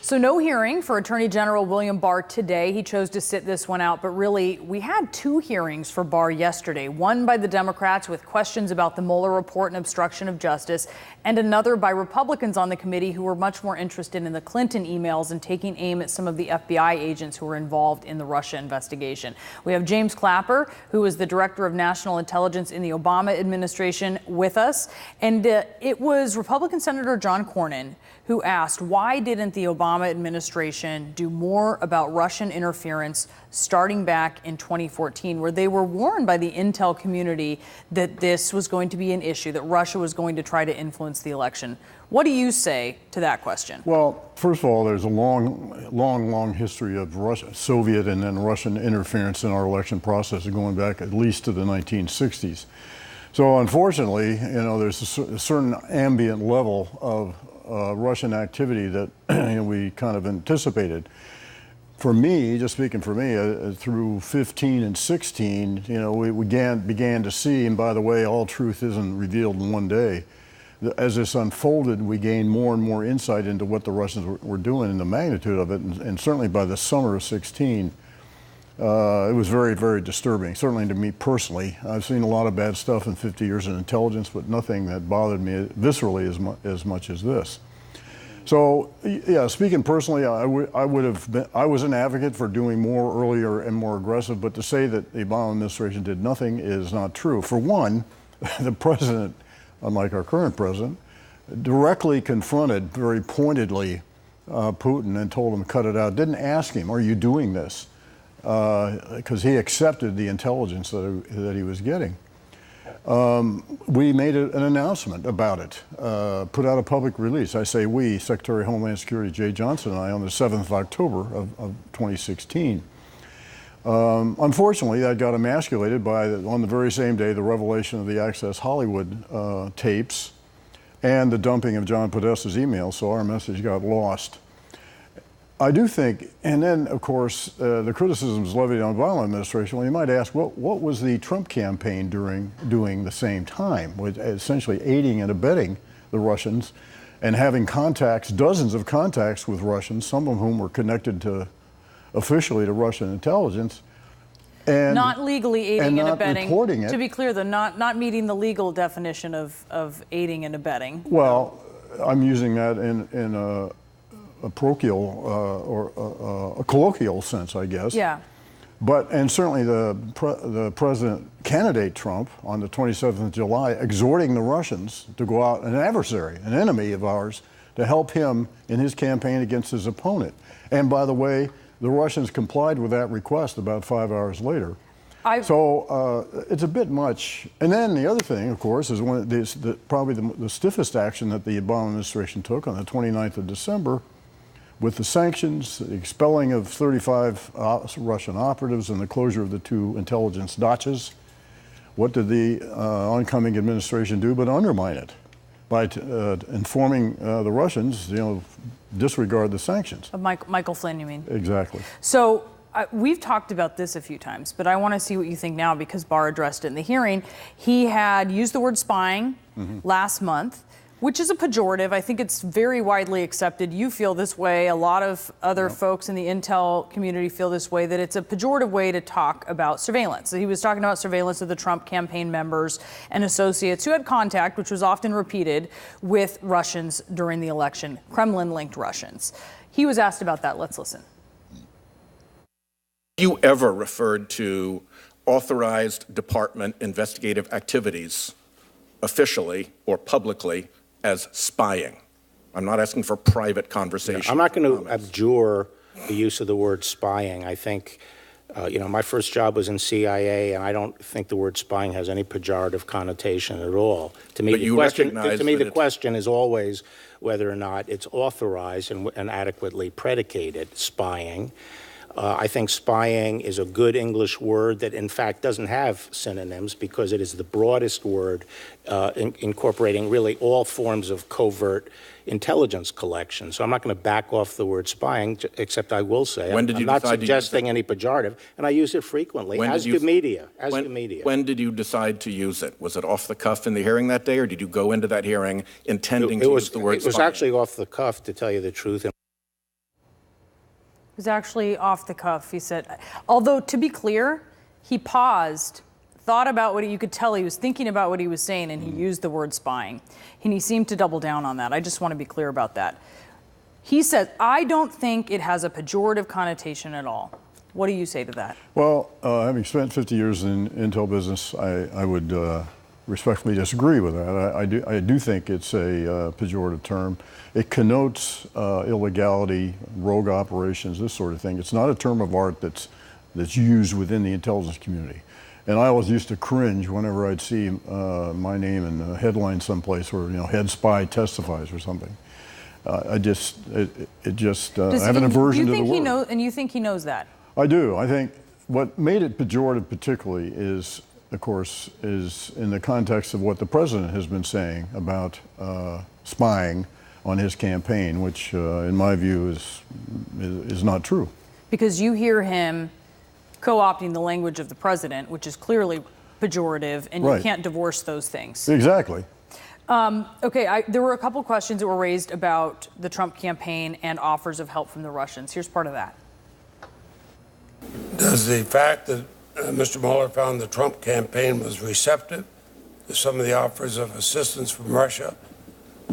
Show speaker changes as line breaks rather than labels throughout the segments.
So no hearing for Attorney General William Barr today. He chose to sit this one out, but really we had two hearings for Barr yesterday. One by the Democrats with questions about the Mueller report and obstruction of justice, and another by Republicans on the committee who were much more interested in the Clinton emails and taking aim at some of the FBI agents who were involved in the Russia investigation. We have James Clapper, who is the Director of National Intelligence in the Obama administration, with us. And it was Republican Senator John Cornyn who asked, why didn't the Obama administration do more about Russian interference starting back in 2014, where they were warned by the intel community that this was going to be an issue, that Russia was going to try to influence the election? What do you say to that question?
Well, first of all, there's a long history of Soviet and then Russian interference in our election process going back at least to the 1960s. So unfortunately, there's a certain ambient level of Russian activity that we kind of anticipated. For me, just speaking for me, through 15 and 16, we began to see, and by the way, all truth isn't revealed in one day. As this unfolded, we gained more and more insight into what the Russians were doing and the magnitude of it, and certainly by the summer of 16, it was very, very disturbing, certainly to me personally. I've seen a lot of bad stuff in 50 years in intelligence, but nothing that bothered me viscerally as much as this. So, yeah, speaking personally, I was an advocate for doing more earlier and more aggressive, but to say that the Obama administration did nothing is not true. For one, the president, unlike our current president, directly confronted very pointedly Putin and told him to cut it out. Didn't ask him, are you doing this? Because he accepted the intelligence that he was getting. We made an announcement about it, put out a public release. I say we, Secretary of Homeland Security Jay Johnson and I, on the 7th of October of 2016. Unfortunately, that got emasculated by, on the very same day, the revelation of the Access Hollywood tapes and the dumping of John Podesta's emails, so our message got lost. I do think, and then, of course, the criticisms levied on the Obama administration, well, you might ask, what was the Trump campaign doing the same time, with essentially aiding and abetting the Russians and having contacts, dozens of contacts with Russians, some of whom were connected officially to Russian intelligence. And
not legally aiding and abetting.
Reporting it.
To be clear, though, not meeting the legal definition of aiding and abetting.
Well, I'm using that in a parochial or a colloquial sense, I guess. Yeah. And certainly the president candidate Trump on the 27th of July exhorting the Russians to go out, an adversary, an enemy of ours, to help him in his campaign against his opponent. And by the way, the Russians complied with that request about 5 hours later. So it's a bit much. And then the other thing, of course, is probably the stiffest action that the Obama administration took on the 29th of December with the sanctions, the expelling of 35 Russian operatives, and the closure of the two intelligence dachas. What did the oncoming administration do but undermine it by informing the Russians, disregard the sanctions?
Michael Flynn, you mean?
Exactly.
So we've talked about this a few times, but I want to see what you think now because Barr addressed it in the hearing. He had used the word spying last month, which is a pejorative. I think it's very widely accepted. You feel this way. A lot of other folks in the intel community feel this way, that it's a pejorative way to talk about surveillance. So he was talking about surveillance of the Trump campaign members and associates who had contact, which was often repeated, with Russians during the election, Kremlin-linked Russians. He was asked about that. Let's listen.
You ever referred to authorized department investigative activities officially or publicly as spying? I'm not asking for private conversation.
I'm not going to abjure the use of the word spying. I think, my first job was in CIA, and I don't think the word spying has any pejorative connotation at all. To me, the question is always whether or not it's authorized and adequately predicated spying. I think spying is a good English word that, in fact, doesn't have synonyms because it is the broadest word incorporating really all forms of covert intelligence collection. So I'm not going to back off the word spying, except I will say I'm not suggesting any pejorative, and I use it frequently, as do media.
When did you decide to use it? Was it off the cuff in the hearing that day, or did you go into that hearing intending to use the word spying?
It was actually off the cuff, to tell you the truth.
It was actually off the cuff. He said, although to be clear, he paused, thought about what you could tell he was thinking about what he was saying, and he used the word spying. And he seemed to double down on that. I just want to be clear about that. He says, I don't think it has a pejorative connotation at all. What do you say to that?
Well, having spent 50 years in intel business, I would respectfully disagree with that. I do think it's a pejorative term. It connotes illegality, rogue operations, this sort of thing. It's not a term of art that's used within the intelligence community. And I always used to cringe whenever I'd see my name in a headline someplace where, head spy testifies or something. I have an aversion to the word.
And you think he knows that?
I do. I think what made it pejorative particularly is, of course, is in the context of what the president has been saying about spying on his campaign, which in my view is not true.
Because you hear him co-opting the language of the president, which is clearly pejorative, and you can't divorce those things.
Exactly.
Okay, there were a couple questions that were raised about the Trump campaign and offers of help from the Russians. Here's part of that.
Does the fact that Mr. Mueller found the Trump campaign was receptive to some of the offers of assistance from Russia,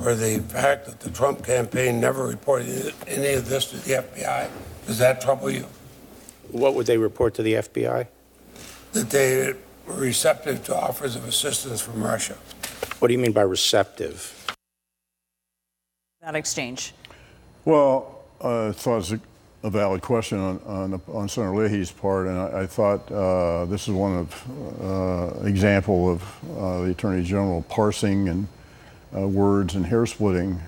or the fact that the Trump campaign never reported any of this to the FBI, does that trouble you?
What would they report to the FBI?
That they were receptive to offers of assistance from Russia.
What do you mean by receptive?
That exchange.
Well, I thought it was a valid question on Senator Leahy's part, and I thought this is one of example of the Attorney General parsing and words and hair splitting,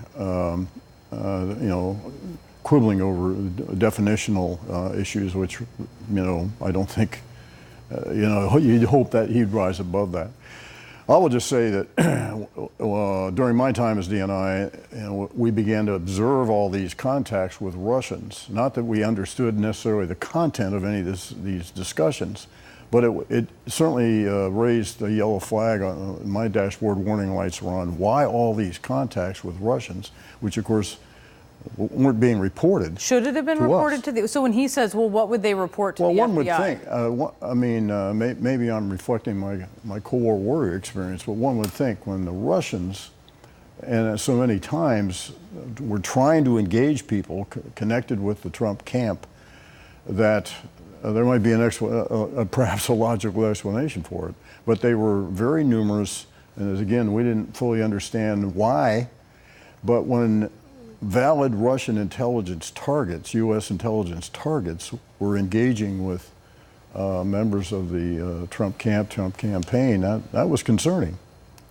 quibbling over definitional issues, which I don't think you'd hope that he'd rise above that. I will just say that during my time as DNI, we began to observe all these contacts with Russians. Not that we understood necessarily the content of any of these discussions, but it certainly raised a yellow flag. My dashboard warning lights were on. Why all these contacts with Russians, which of course weren't being reported.
Should it have been reported to the? So when he says, well, what would they report to the FBI?
Well, one would think, maybe I'm reflecting my Cold War warrior experience, but one would think when the Russians, and so many times, were trying to engage people connected with the Trump camp, that there might be perhaps a logical explanation for it. But they were very numerous, and again, we didn't fully understand why, but when valid Russian intelligence targets, U.S. intelligence targets, were engaging with members of the Trump campaign. That was concerning.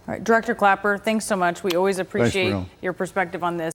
All right, Director Clapper, thanks so much. We always appreciate your perspective on this.